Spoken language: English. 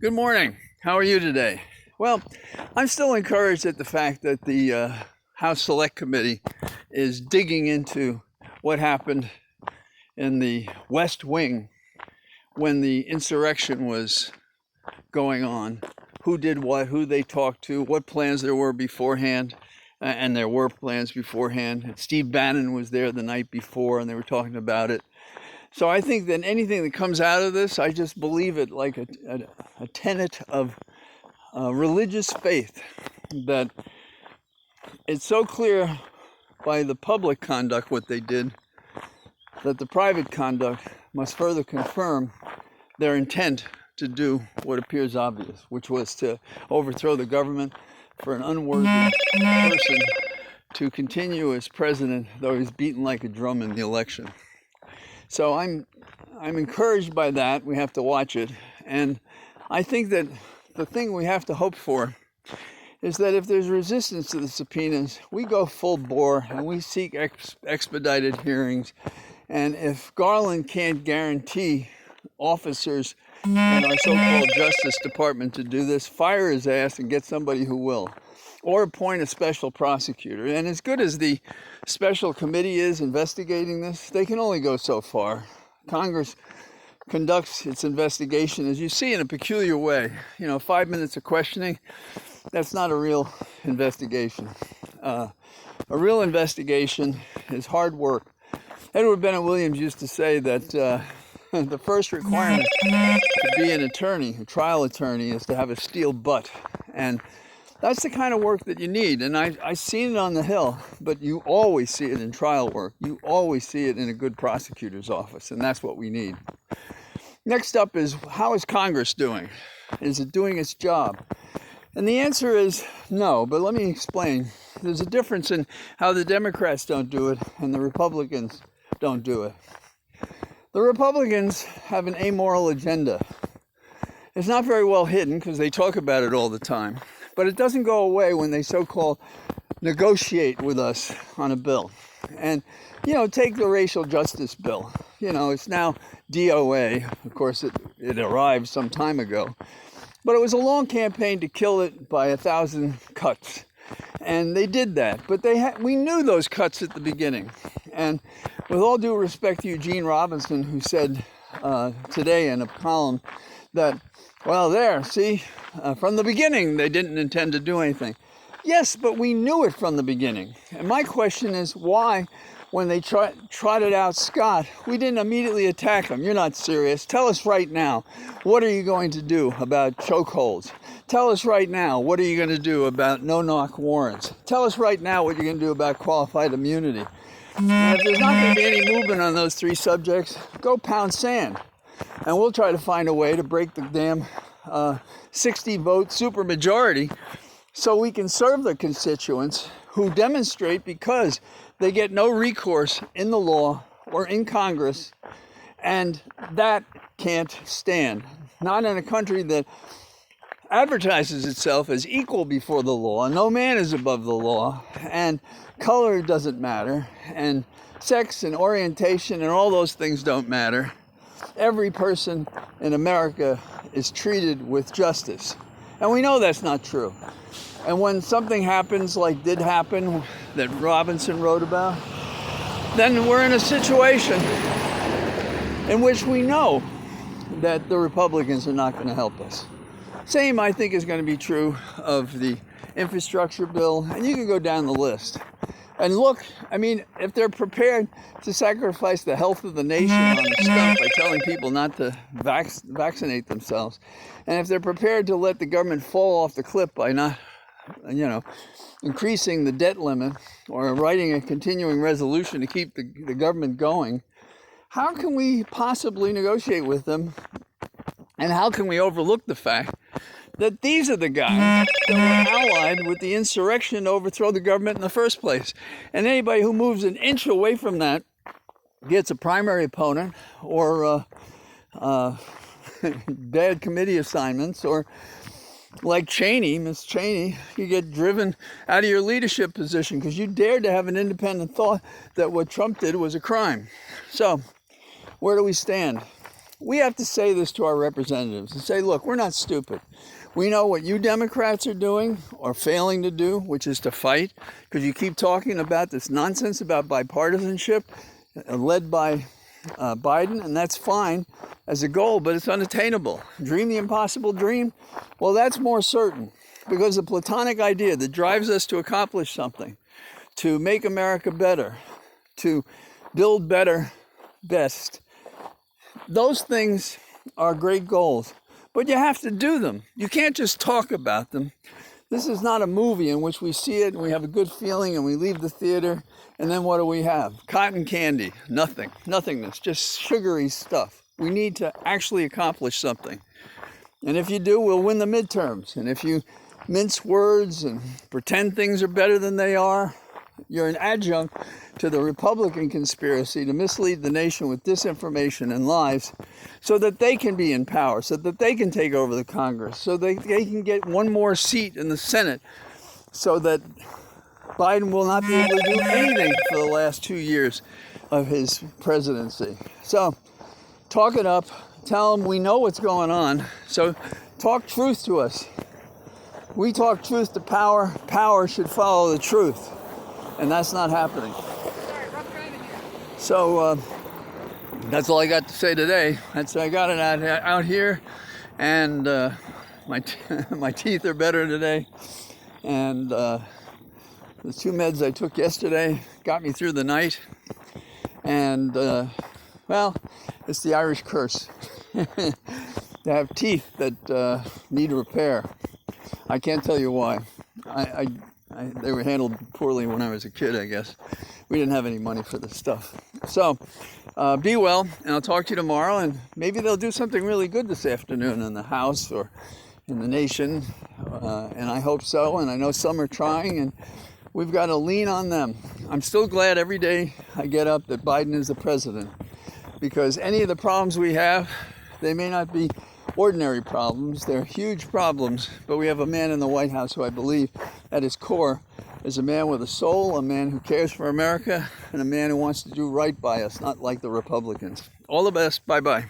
Good morning. How are you today? Well, I'm still encouraged at the fact that the House Select Committee is digging into what happened in the West Wing when the insurrection was going on. Who did what, who they talked to, what plans there were beforehand, and there were plans beforehand. Steve Bannon was there the night before and they were talking about it. So I think that anything that comes out of this, I just believe it like a tenet of religious faith, that it's so clear by the public conduct what they did that the private conduct must further confirm their intent to do what appears obvious, which was to overthrow the government for an unworthy person to continue as president, though he's beaten like a drum in the election. So I'm encouraged by that. We have to watch it. And I think that the thing we have to hope for is that if there's resistance to the subpoenas, we go full bore and we seek expedited hearings. And if Garland can't guarantee officers in our so-called Justice Department to do this, fire his ass and get somebody who will. Or appoint a special prosecutor. And as good as the special committee is investigating this, they can only go so far. Congress conducts its investigation, as you see, in a peculiar way. 5 minutes of questioning, that's not a real investigation. A real investigation is hard work. Edward Bennett Williams used to say that the first requirement to be an attorney, a trial attorney, is to have a steel butt. And that's the kind of work that you need. And I've seen it on the Hill, but you always see it in trial work. You always see it in a good prosecutor's office, and that's what we need. Next up is, how is Congress doing? Is it doing its job? And the answer is no, but let me explain. There's a difference in how the Democrats don't do it and the Republicans don't do it. The Republicans have an amoral agenda. It's not very well hidden because they talk about it all the time. But it doesn't go away when they so-called negotiate with us on a bill. And, take the racial justice bill. It's now DOA. Of course, it arrived some time ago. But it was a long campaign to kill it by 1,000 cuts. And they did that. But we knew those cuts at the beginning. And with all due respect to Eugene Robinson, who said today in a column that, from the beginning, they didn't intend to do anything. Yes, but we knew it from the beginning. And my question is, why, when they trotted out Scott, we didn't immediately attack him? You're not serious. Tell us right now, what are you going to do about chokeholds? Tell us right now, what are you going to do about no-knock warrants? Tell us right now what you're going to do about qualified immunity. And if there's not going to be any movement on those three subjects, go pound sand. And we'll try to find a way to break the damn 60-vote supermajority so we can serve the constituents who demonstrate because they get no recourse in the law or in Congress, and that can't stand. Not in a country that advertises itself as equal before the law. No man is above the law, and color doesn't matter, and sex and orientation and all those things don't matter. Every person in America is treated with justice. And we know that's not true. And when something happens like did happen that Robinson wrote about, then we're in a situation in which we know that the Republicans are not going to help us. Same, I think, is going to be true of the infrastructure bill, and you can go down the list. And look, if they're prepared to sacrifice the health of the nation on the stuff by telling people not to vaccinate themselves, and if they're prepared to let the government fall off the cliff by not, increasing the debt limit or writing a continuing resolution to keep the government going, how can we possibly negotiate with them? And how can we overlook the fact that these are the guys that were allied with the insurrection to overthrow the government in the first place? And anybody who moves an inch away from that gets a primary opponent or bad committee assignments, or like Miss Cheney, you get driven out of your leadership position because you dared to have an independent thought that what Trump did was a crime. So, where do we stand? we have to say this to our representatives and say, look, we're not stupid. We know what you Democrats are doing or failing to do, which is to fight, because you keep talking about this nonsense about bipartisanship led by Biden, and that's fine as a goal, but it's unattainable. Dream the impossible dream? Well, that's more certain, because the platonic idea that drives us to accomplish something, to make America better, to build better, best, those things are great goals. But you have to do them. You can't just talk about them. This is not a movie in which we see it and we have a good feeling and we leave the theater, and then what do we have? Cotton candy, nothing, nothingness, just sugary stuff. We need to actually accomplish something. And if you do, we'll win the midterms. And if you mince words and pretend things are better than they are, you're an adjunct to the Republican conspiracy to mislead the nation with disinformation and lies so that they can be in power, so that they can take over the Congress, so they can get one more seat in the Senate, so that Biden will not be able to do anything for the last 2 years of his presidency. So talk it up. Tell them we know what's going on. So talk truth to us. We talk truth to power. Power should follow the truth. And that's not happening. So that's all I got to say today. I got it out here, and my teeth are better today. And the 2 meds I took yesterday got me through the night. And well, it's the Irish curse to have teeth that need repair. I can't tell you why. They were handled poorly when I was a kid, I guess. We didn't have any money for this stuff. So, be well, and I'll talk to you tomorrow, and maybe they'll do something really good this afternoon in the House or in the nation, and I hope so, and I know some are trying, and we've got to lean on them. I'm still glad every day I get up that Biden is the president, because any of the problems we have, they may not be ordinary problems. They're huge problems, but we have a man in the White House who I believe at his core is a man with a soul, a man who cares for America, and a man who wants to do right by us, not like the Republicans. All the best. Bye-bye.